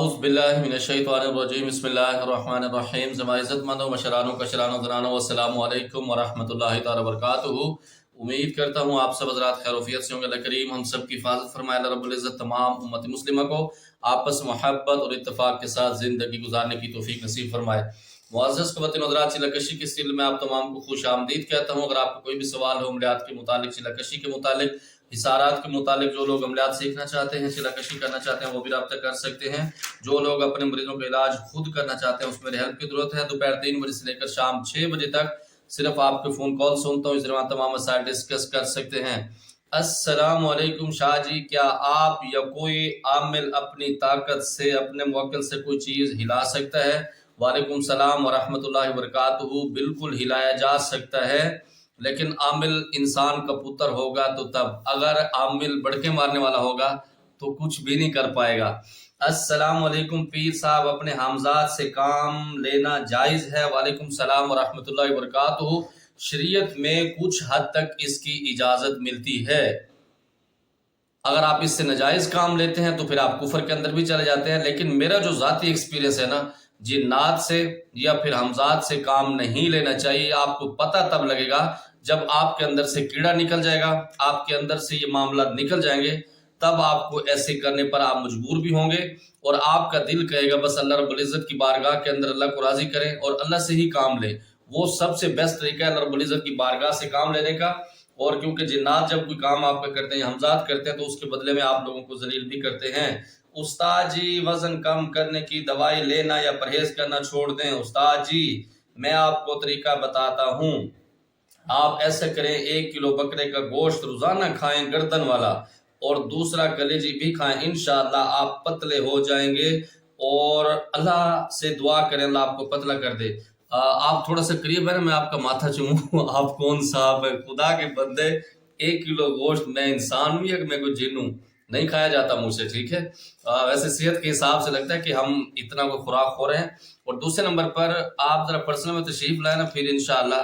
اعوذ باللہ من الشیطان الرجیم بسم اللہ الرحمن الرحیم زما عزت مندوں مشرانوں کشرانوں زنانوں السلام علیکم ورحمۃ اللہ تعالی وبرکاتہ۔ امید کرتا ہوں آپ سب حضرات خیر وفیت سے ہوں گے۔ اللہ کریم ہم سب کی حفاظت فرمائے۔ اللہ رب العزت تمام امت مسلمہ کو آپس محبت اور اتفاق کے ساتھ زندگی گزارنے کی توفیق نصیب فرمائے۔ معزز خواتین و حضرات، چلہ کشی کے سلسلے میں آپ تمام کو خوش آمدید کہتا ہوں۔ اگر آپ کو کوئی بھی سوال ہو عملیات کے متعلق، چلہ کشی کے متعلق، حصارات کے متعلق، جو لوگ عملیات سیکھنا چاہتے ہیں، چلہ کشی کرنا چاہتے ہیں، وہ بھی رابطہ کر سکتے ہیں۔ جو لوگ اپنے مریضوں کا علاج خود کرنا چاہتے ہیں، اس میں ہیلپ کی ضرورت ہے۔ دوپہر 3 بجے سے لے کر شام 6 بجے تک صرف آپ کے فون کال سنتا ہوں، اس دوران تمام مسائل ڈسکس کر سکتے ہیں۔ السلام علیکم شاہ جی، کیا آپ یا کوئی عامل اپنی طاقت سے اپنے موکل سے کوئی چیز ہلا سکتا ہے؟ وعلیکم السلام ورحمۃ اللہ وبرکاتہ۔ بالکل ہلایا جا سکتا ہے، لیکن عامل انسان کا پتر ہوگا تو تب، اگر عامل بڑکے مارنے والا ہوگا تو کچھ بھی نہیں کر پائے گا۔ السلام علیکم پیر صاحب، اپنے حامزاد سے کام لینا جائز ہے؟ وعلیکم السلام ورحمۃ اللہ وبرکاتہ۔ شریعت میں کچھ حد تک اس کی اجازت ملتی ہے۔ اگر آپ اس سے ناجائز کام لیتے ہیں تو پھر آپ کفر کے اندر بھی چلے جاتے ہیں۔ لیکن میرا جو ذاتی ایکسپیرینس ہے نا، جنات سے یا پھر حمزات سے کام نہیں لینا چاہیے۔ آپ کو پتہ تب لگے گا جب آپ کے اندر سے کیڑا نکل جائے گا، آپ کے اندر سے یہ معاملات نکل جائیں گے، تب آپ کو ایسے کرنے پر آپ مجبور بھی ہوں گے، اور آپ کا دل کہے گا بس اللہ رب العزت کی بارگاہ کے اندر اللہ کو راضی کریں اور اللہ سے ہی کام لیں۔ وہ سب سے بیسٹ طریقہ ہے اللہ رب العزت کی بارگاہ سے کام لینے کا۔ اور کیونکہ جنات جب کوئی کام آپ کا کرتے ہیں، حمزات کرتے ہیں، تو اس کے بدلے میں آپ لوگوں کو ذلیل بھی کرتے ہیں۔ استاد جی، وزن کم کرنے کی دوائی لینا یا پرہیز کرنا چھوڑ دیں؟ استاد جی، میں آپ کو طریقہ بتاتا ہوں۔ آپ ایسے کریں، 1 کلو بکرے کا گوشت روزانہ کھائیں گردن والا، اور دوسرا کلیجی بھی کھائیں۔ انشاءاللہ آپ پتلے ہو جائیں گے، اور اللہ سے دعا کریں اللہ آپ کو پتلا کر دے۔ آپ تھوڑا سا قریب ہے نا، میں آپ کا ماتھا چوموں، آپ کون صاحب ہے؟ خدا کے بندے، 1 کلو گوشت، میں انسان ہوں یا کہ میں کوئی جن ہوں؟ نہیں کھایا جاتا مجھ سے، ٹھیک ہے؟ ویسے صحت کے حساب سے لگتا ہے کہ ہم اتنا کوئی خوراک خور ہیں۔ اور دوسرے نمبر پر آپ ذرا پرسنل میں تشریف لائیں نا، پھر انشاءاللہ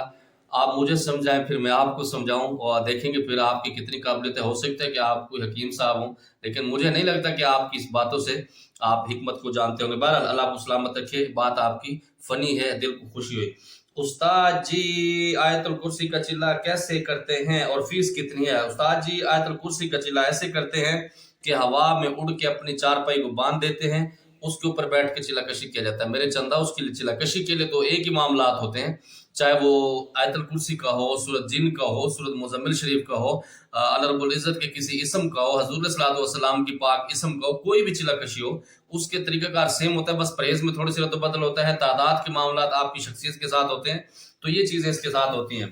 آپ مجھے سمجھائیں، پھر میں آپ کو سمجھاؤں، اور دیکھیں گے پھر آپ کی کتنی قابلیتیں۔ ہو سکتا ہے کہ آپ کوئی حکیم صاحب ہوں، لیکن مجھے نہیں لگتا کہ آپ کی اس باتوں سے آپ حکمت کو جانتے ہوں گے۔ بہرحال اللہ کو سلامت رکھے، بات آپ کی فنی ہے، دل کو خوشی ہوئی۔ استاد جی، آیت الکرسی کا چلہ کیسے کرتے ہیں اور فیس کتنی ہے؟ استاد جی، آیت الکرسی کا چلہ ایسے کرتے ہیں کہ ہوا میں اڑ کے اپنی چارپائی کو باندھ دیتے ہیں، اس کے اوپر بیٹھ کے چلہ کشی کیا جاتا ہے۔ میرے چندہ اس کے لیے چلہ کشی کے لیے تو ایک ہی معاملات ہوتے ہیں، چاہے وہ آیت الکرسی کا ہو، سورۃ جن کا ہو، سورۃ مزمل شریف کا ہو، اللہ رب العزت کے کسی اسم کا ہو، حضور صلی اللہ علیہ وسلم کی پاک اسم کا ہو، کوئی بھی چلہ کشی ہو، اس کے طریقہ کار سیم ہوتا ہے، بس پرہیز میں تھوڑی سی رد و بدل ہوتا ہے۔ تعداد کے معاملات آپ کی شخصیت کے ساتھ ہوتے ہیں، تو یہ چیزیں اس کے ساتھ ہوتی ہیں۔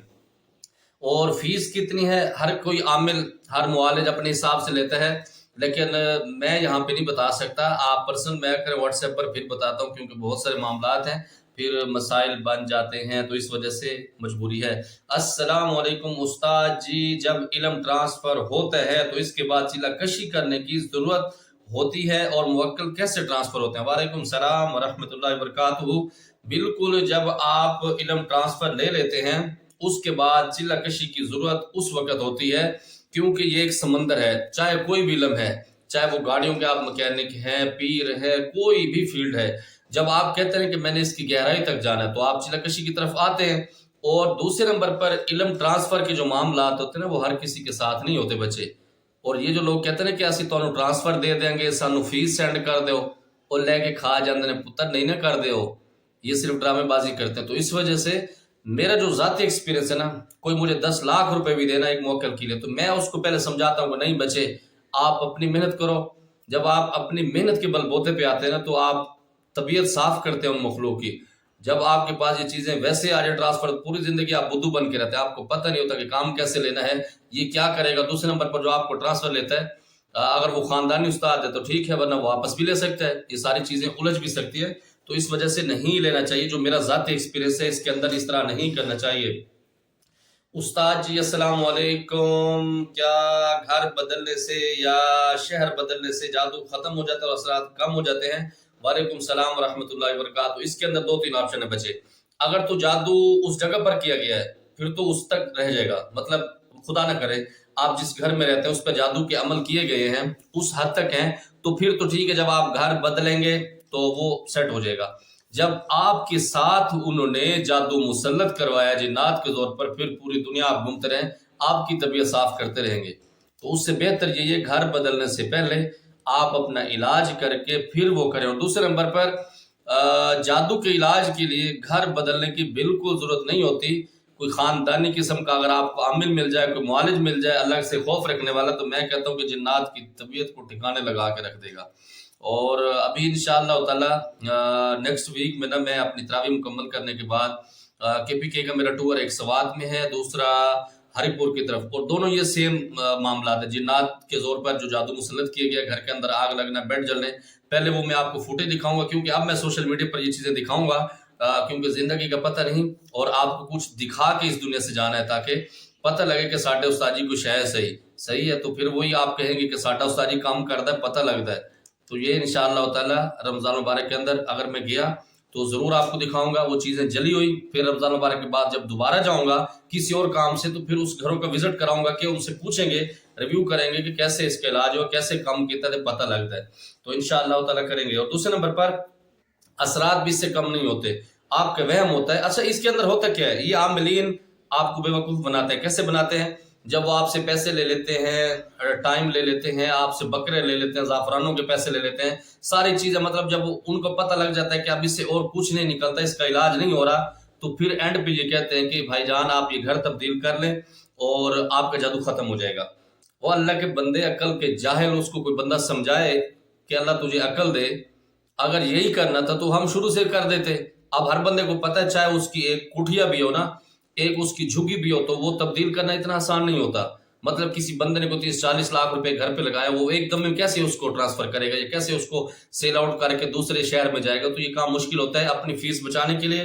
اور فیس کتنی ہے؟ ہر کوئی عامل، ہر معالج اپنے حساب سے لیتا ہے، لیکن میں یہاں پہ نہیں بتا سکتا۔ آپ پرسنل میں کریں، واٹس ایپ پر، پھر بتاتا ہوں، کیونکہ بہت سارے معاملات ہیں، پھر مسائل بن جاتے ہیں، تو اس وجہ سے مجبوری ہے۔ السلام علیکم استاد جی، جب علم ٹرانسفر ہوتا ہے تو اس کے بعد چلہ کشی کرنے کی ضرورت ہوتی ہے، اور موکل کیسے ٹرانسفر ہوتے ہیں؟ وعلیکم السلام ورحمۃ اللہ وبرکاتہ۔ بالکل، جب آپ علم ٹرانسفر لے لیتے ہیں، اس کے بعد چلہ کشی کی ضرورت اس وقت ہوتی ہے، کیونکہ یہ ایک سمندر ہے، چاہے کوئی بھی علم ہے، چاہے وہ گاڑیوں کے آپ مکینک ہیں، پیر ہے، کوئی بھی فیلڈ ہے۔ جب آپ کہتے ہیں کہ میں نے اس کی گہرائی تک جانا ہے، تو آپ چلہ کشی کی طرف آتے ہیں۔ اور دوسرے نمبر پر علم ٹرانسفر کے جو معاملات ہوتے ہیں نا، وہ ہر کسی کے ساتھ نہیں ہوتے بچے۔ اور یہ جو لوگ کہتے ہیں کہ اسی تانوں ٹرانسفر دے دیں گے، سانو فیس سینڈ کر دیو، اور لے کے کھا جاندے نے، پتر نہیں نہ کر دیو، یہ صرف ڈرامے بازی کرتے ہیں۔ تو اس وجہ سے میرا جو ذاتی ایکسپیرینس ہے نا، کوئی مجھے 10 لاکھ روپے بھی دینا ایک موکل کے لیے، تو میں اس کو پہلے سمجھاتا ہوں کہ نہیں بچے، آپ اپنی محنت کرو۔ جب آپ اپنی محنت کے بل بوتے پہ آتے ہیں نا، تو آپ طبیعت صاف کرتے ہیں ان مخلوق کی۔ جب آپ کے پاس یہ چیزیں ویسے آ جائے ٹرانسفر، پوری زندگی آپ بدو بن کے رہتے ہیں، آپ کو پتہ نہیں ہوتا کہ کام کیسے لینا ہے، یہ کیا کرے گا۔ دوسرے نمبر پر جو آپ کو ٹرانسفر لیتا ہے، اگر وہ خاندانی استاد ہے تو ٹھیک ہے، ورنہ وہ واپس بھی لے سکتا ہے، یہ ساری چیزیں الجھ بھی سکتی ہے، تو اس وجہ سے نہیں لینا چاہیے۔ جو میرا ذاتی ایکسپیرینس ہے، اس کے اندر اس طرح نہیں کرنا چاہیے۔ استاد جی، السلام علیکم، کیا گھر بدلنے سے یا شہر بدلنے سے جادو ختم ہو جاتا ہے اور اثرات کم ہو جاتے ہیں؟ وعلیکم السلام ورحمۃ اللہ وبرکاتہ۔ اس کے اندر 2-3 آپشن ہیں بچے۔ اگر تو جادو اس جگہ پر کیا گیا ہے، پھر تو اس تک رہ جائے گا، مطلب خدا نہ کرے آپ جس گھر میں رہتے ہیں اس پہ جادو کے عمل کیے گئے ہیں، اس حد تک ہیں، تو پھر تو ٹھیک ہے۔ جب آپ گھر بدلیں گے تو وہ سیٹ ہو جائے گا۔ جب آپ کے ساتھ انہوں نے جادو مسلط کروایا جنات کے زور پر، پھر پوری دنیا آپ گھومتے رہیں، آپ کی طبیعت صاف کرتے رہیں گے۔ تو اس سے بہتر یہ ہے گھر بدلنے سے پہلے آپ اپنا علاج کر کے پھر وہ کریں۔ اور دوسرے نمبر پر جادو کے علاج کے لیے گھر بدلنے کی بالکل ضرورت نہیں ہوتی۔ کوئی خاندانی قسم کا اگر آپ کو عامل مل جائے، کوئی معالج مل جائے اللہ سے خوف رکھنے والا، تو میں کہتا ہوں کہ جنات کی طبیعت کو ٹھکانے لگا کے رکھ دے گا۔ اور ابھی انشاءاللہ تعالی نیکسٹ ویک میں میں اپنی تراویح مکمل کرنے کے بعد KPK کا میرا ٹور ایک سوات میں ہے، دوسرا ہری پور کی طرف، اور دونوں یہ سیم معاملات ہیں۔ جنات کے زور پر جو جادو مسلط کیا گیا، گھر کے اندر آگ لگنا، بیڈ جلنے، پہلے وہ میں آپ کو فوٹیج دکھاؤں گا، کیونکہ اب میں سوشل میڈیا پر یہ چیزیں دکھاؤں گا کیونکہ زندگی کا پتہ نہیں، اور آپ کو کچھ دکھا کے اس دنیا سے جانا ہے تاکہ پتہ لگے کہ ساڈے استاد جی کو شاید صحیح ہے، تو پھر وہی آپ کہیں گے کہ ساڈا استاد جی کام کرتا ہے، پتہ لگتا ہے۔ تو یہ انشاءاللہ تعالی رمضان مبارک کے اندر اگر میں گیا تو ضرور آپ کو دکھاؤں گا۔ وہ چیزیں جلی ہوئی، پھر رمضان مبارک کے بعد جب دوبارہ جاؤں گا کسی اور کام سے تو پھر اس گھروں کا وزٹ کراؤں گا کہ ان سے پوچھیں گے، ریویو کریں گے کہ کیسے اس کا علاج ہو، کیسے کام کیتا ہے، پتہ لگتا ہے۔ تو انشاءاللہ تعالی کریں گے۔ اور دوسرے نمبر پر اثرات بھی اس سے کم نہیں ہوتے، آپ کا وہم ہوتا ہے۔ اچھا اس کے اندر ہوتا کیا ہے؟ یہ عاملین آپ کو بے وقوف بناتے ہیں۔ کیسے بناتے ہیں؟ جب وہ آپ سے پیسے لے لیتے ہیں، ٹائم لے لیتے ہیں، آپ سے بکرے لے لیتے ہیں، زعفرانوں کے پیسے لے لیتے ہیں، ساری چیزیں، مطلب جب ان کو پتہ لگ جاتا ہے کہ اب اس سے اور کچھ نہیں نکلتا، اس کا علاج نہیں ہو رہا، تو پھر اینڈ پہ یہ کہتے ہیں کہ بھائی جان آپ یہ گھر تبدیل کر لیں اور آپ کا جادو ختم ہو جائے گا۔ وہ اللہ کے بندے، عقل کے جاہل، اس کو کوئی بندہ سمجھائے کہ اللہ تجھے عقل دے، اگر یہی کرنا تھا تو ہم شروع سے کر دیتے۔ اب ہر بندے کو پتہ ہے، چاہے اس کی ایک کٹھیا بھی ہو نا، ایک اس کی جھگی بھی ہو، تو وہ تبدیل کرنا اتنا آسان نہیں ہوتا۔ مطلب کسی بندے نے کو 30-40 لاکھ روپے گھر پہ لگایا، وہ ایک دم میں کیسے اس کو ٹرانسفر کرے گا یا کیسے اس کو سیل آؤٹ کر کے دوسرے شہر میں جائے گا؟ تو یہ کام مشکل ہوتا ہے۔ اپنی فیس بچانے کے لیے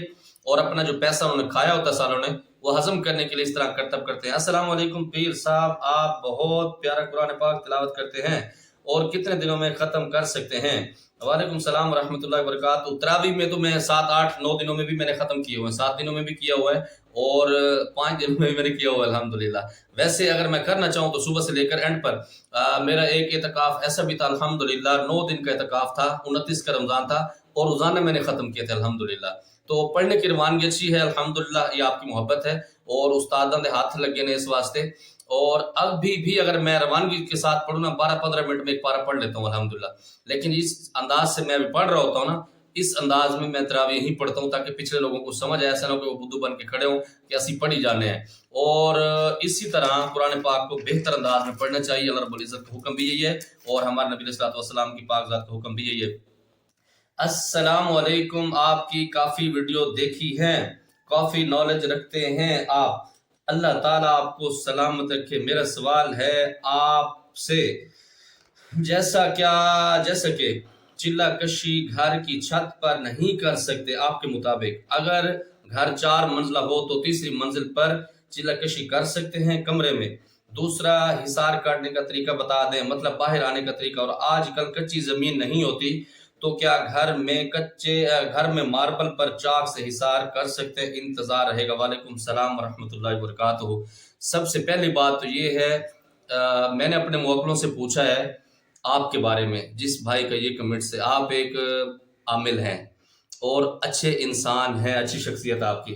اور اپنا جو پیسہ انہوں نے کھایا ہوتا ہے سالوں نے، وہ ہضم کرنے کے لیے اس طرح کرتب کرتے ہیں۔ السلام علیکم پیر صاحب، آپ بہت پیارا قرآن پاک تلاوت کرتے ہیں اور کتنے دنوں میں ختم کر سکتے ہیں؟ وعلیکم السلام ورحمۃ اللہ وبرکاتہ۔ تراویح میں تو میں 7, 8, 9 دنوں میں بھی میں نے ختم کیے ہوئے ہیں، 7 دنوں میں بھی کیا ہوا ہے اور 5 دنوں میں بھی میں نے کیا ہوا ہے الحمدللہ۔ ویسے اگر میں کرنا چاہوں تو صبح سے لے کر اینڈ پر میرا ایک اعتکاف ایسا بھی تھا الحمدللہ، 9 دن کا اعتکاف تھا، 29 کا رمضان تھا اور روزانہ میں نے ختم کیا تھا الحمدللہ۔ تو پڑھنے کی روانگی اچھی ہے الحمدللہ، یہ آپ کی محبت ہے اور استادوں نے ہاتھ لگے نے اس واسطے۔ اور ابھی بھی اگر میں روانگی کے ساتھ پڑھوں نا 12-15 منٹ میں ایک پارہ پڑھ لیتا ہوں الحمدللہ، لیکن اس انداز سے میں ابھی پڑھ رہا ہوتا ہوں نا، اس انداز میں تراویح ہی پڑھتا ہوں تاکہ پچھلے لوگوں کو سمجھ آئے، ایسا نہ کہ وہ بدو بن کے کھڑے ہوں کہ اسی پڑھی جانے ہیں۔ اور اسی طرح قرآن پاک کو بہتر انداز میں پڑھنا چاہیے، اللہ رب العزت کا حکم بھی یہی ہے اور ہمارے نبی علیہ الصلوۃ والسلام کی پاک ذات کا حکم بھی یہی ہے۔ السلام علیکم، آپ کی کافی ویڈیو دیکھی ہے، کافی نالج رکھتے ہیں آپ، اللہ تعالیٰ آپ کو سلامت رکھے۔ میرا سوال ہے آپ سے، جیسا کہ چلہ کشی گھر کی چھت پر نہیں کر سکتے، آپ کے مطابق اگر گھر 4 منزلہ ہو تو تیسری منزل پر چلہ کشی کر سکتے ہیں کمرے میں؟ دوسرا، حصار کاٹنے کا طریقہ بتا دیں، مطلب باہر آنے کا طریقہ۔ اور آج کل کچی زمین نہیں ہوتی تو کیا گھر میں ماربل پر چاک سے حصار کر سکتے ہیں؟ انتظار رہے گا۔ وعلیکم السلام ورحمۃ اللہ وبرکاتہ۔ سب سے پہلی بات تو یہ ہے، میں نے اپنے موکلوں سے پوچھا ہے آپ کے بارے میں، جس بھائی کا یہ کمنٹ سے، آپ ایک عامل ہیں اور اچھے انسان ہیں، اچھی شخصیت آپ کی۔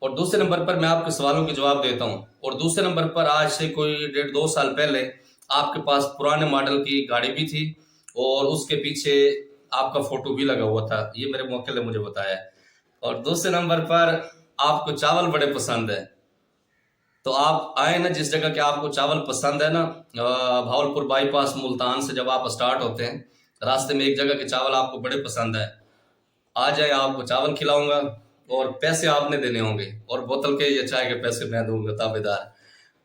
اور دوسرے نمبر پر میں آپ کے سوالوں کے جواب دیتا ہوں۔ اور دوسرے نمبر پر آج سے کوئی 1.5-2 سال پہلے آپ کے پاس پرانے ماڈل کی گاڑی بھی تھی اور اس کے پیچھے آپ کا فوٹو بھی لگا ہوا تھا، یہ میرے موکل نے مجھے بتایا۔ اور دوسرے نمبر پر آپ کو چاول بڑے پسند ہے، تو آپ آئے نا جس جگہ کہ آپ کو چاول پسند ہے نا، بھاولپور بائی پاس ملتان سے جب آپ سٹارٹ ہوتے ہیں راستے میں ایک جگہ کے چاول آپ کو بڑے پسند ہے، آ جائے، آپ کو چاول کھلاؤں گا اور پیسے آپ نے دینے ہوں گے اور بوتل کے یا چائے کے پیسے میں دوں گا، تابع دار۔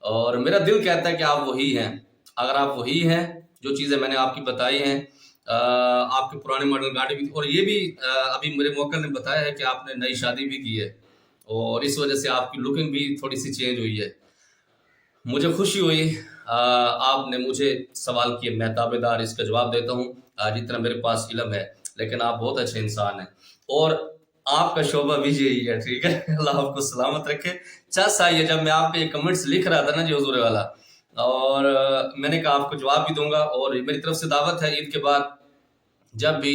اور میرا دل کہتا ہے کہ آپ وہی ہیں، اگر آپ وہی ہیں، جو چیزیں میں نے آپ کی بتائی ہیں، آپ کے پرانے ماڈل گاڑی بھی، اور یہ بھی ابھی میرے موکل نے بتایا ہے کہ آپ نے نئی شادی بھی کی ہے اور اس وجہ سے آپ کی لکنگ بھی تھوڑی سی چینج ہوئی ہے۔ مجھے خوشی ہوئی آپ نے مجھے سوال کیے، میں تابع دار اس کا جواب دیتا ہوں جتنا میرے پاس علم ہے، لیکن آپ بہت اچھے انسان ہیں اور آپ کا شعبہ بھی یہی ہے، ٹھیک ہے؟ اللہ آپ کو سلامت رکھے۔ یہ جب میں آپ کے یہ کمنٹس لکھ رہا تھا نا جی حضور والا، اور میں نے کہا آپ کو جواب بھی دوں گا، اور میری طرف سے دعوت ہے عید کے بعد جب بھی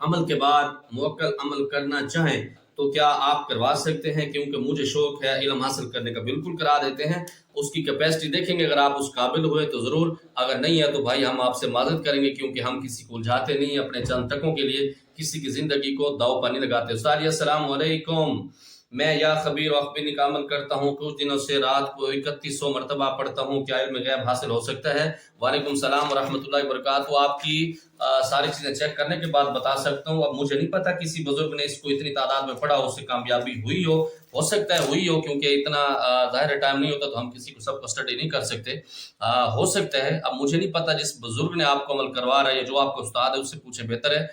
عمل کے بعد موکل عمل کرنا چاہیں تو کیا آپ کروا سکتے ہیں؟ کیونکہ مجھے شوق ہے علم حاصل کرنے کا۔ بالکل کرا دیتے ہیں، اس کی کیپیسٹی دیکھیں گے، اگر آپ اس قابل ہوئے تو ضرور، اگر نہیں ہے تو بھائی ہم آپ سے معذرت کریں گے، کیونکہ ہم کسی کو الجھاتے نہیں، اپنے چند ٹکوں کے لیے کسی کی زندگی کو داؤ پر نہیں لگاتے۔ استاد السلام علیکم، میں یا خبیر و اخبینی کا عمل کرتا ہوں، کچھ دنوں سے رات کو 3100 مرتبہ پڑھتا ہوں، کیا علم غیب حاصل ہو سکتا ہے؟ وعلیکم السلام ورحمۃ اللہ وبرکاتہ۔ آپ کی ساری چیزیں چیک کرنے کے بعد بتا سکتا ہوں۔ اب مجھے نہیں پتا کسی بزرگ نے اس کو اتنی تعداد میں پڑھا، اس سے کامیابی ہوئی ہو سکتا ہے ہوئی ہو، کیونکہ اتنا ظاہر ٹائم نہیں ہوتا تو ہم کسی کو سب کو اسٹڈی نہیں کر سکتے، ہو سکتا ہے۔ اب مجھے نہیں پتا، جس بزرگ نے آپ کو عمل کروا رہا ہے، جو آپ کو استاد ہے، اس سے پوچھے، بہتر ہے۔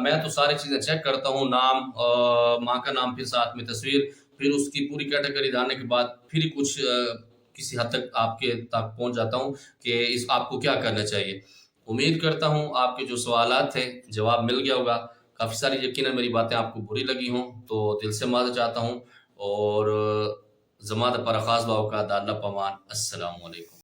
میں تو ساری چیزیں چیک کرتا ہوں، نام، ماں کا نام، پھر ساتھ میں تصویر، پھر اس کی پوری کیٹیگری جاننے کے بعد پھر کچھ کسی حد تک آپ کے تک پہنچ جاتا ہوں کہ آپ کو کیا کرنا چاہیے۔ امید کرتا ہوں آپ کے جو سوالات تھے جواب مل گیا ہوگا۔ کافی ساری یقیناً میری باتیں آپ کو بری لگی ہوں تو دل سے معذرت چاہتا ہوں، اور زمانہ پر خاص باؤ کا داللہ پمان۔ السلام علیکم۔